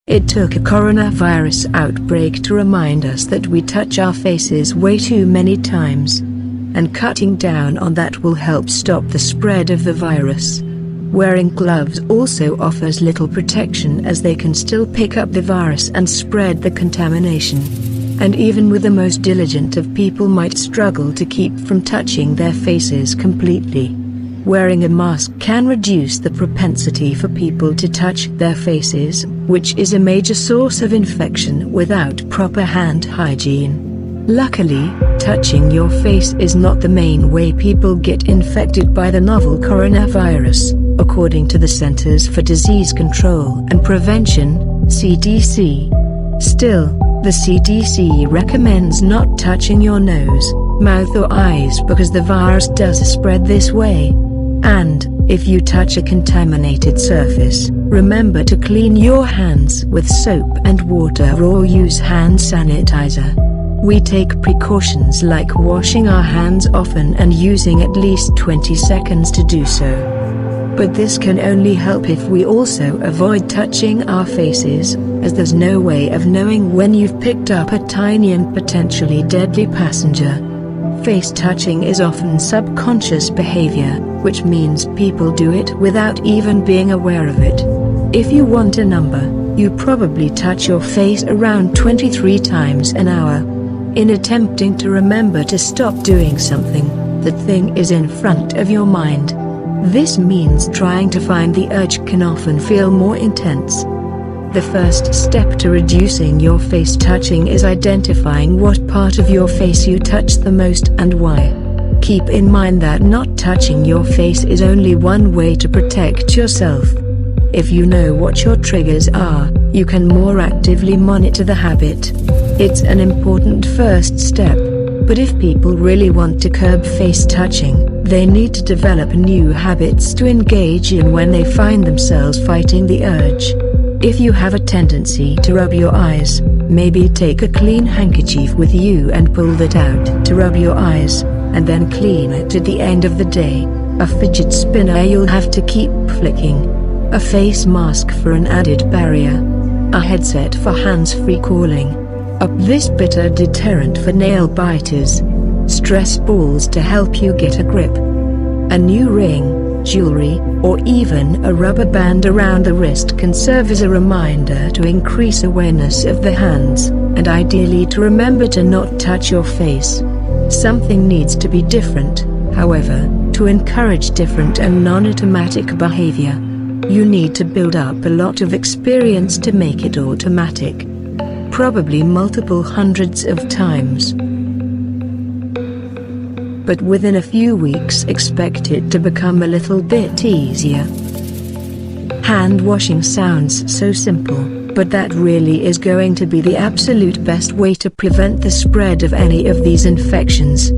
It took a coronavirus outbreak to remind us that we touch our faces way too many times. And cutting down on that will help stop the spread of the virus. Wearing gloves also offers little protection, as they can still pick up the virus and spread the contamination. And even with the most diligent of people might struggle to keep from touching their faces completely. Wearing a mask can reduce the propensity for people to touch their faces, which is a major source of infection without proper hand hygiene. Luckily, touching your face is not the main way people get infected by the novel coronavirus, according to the Centers for Disease Control and Prevention, CDC. Still, the CDC recommends not touching your nose, mouth or eyes because the virus does spread this way. And, if you touch a contaminated surface, remember to clean your hands with soap and water or use hand sanitizer. We take precautions like washing our hands often and using at least 20 seconds to do so. But this can only help if we also avoid touching our faces, as there's no way of knowing when you've picked up a tiny and potentially deadly passenger. Face touching is often subconscious behavior, which means people do it without even being aware of it. If you want a number, you probably touch your face around 23 times an hour. In attempting to remember to stop doing something, the thing is in front of your mind. This means trying to find the urge can often feel more intense. The first step to reducing your face touching is identifying what part of your face you touch the most and why. Keep in mind that not touching your face is only one way to protect yourself. If you know what your triggers are, you can more actively monitor the habit. It's an important first step. But if people really want to curb face touching, they need to develop new habits to engage in when they find themselves fighting the urge. If you have a tendency to rub your eyes, maybe take a clean handkerchief with you and pull that out to rub your eyes, and then clean it at the end of the day. A fidget spinner you'll have to keep flicking. A face mask for an added barrier. A headset for hands-free calling. This bitter deterrent for nail biters. Stress balls to help you get a grip. A new ring, jewelry, or even a rubber band around the wrist can serve as a reminder to increase awareness of the hands, and ideally to remember to not touch your face. Something needs to be different, however, to encourage different and non-automatic behavior. You need to build up a lot of experience to make it automatic. Probably multiple hundreds of times. But within a few weeks expect it to become a little bit easier. Hand washing sounds so simple, but that really is going to be the absolute best way to prevent the spread of any of these infections.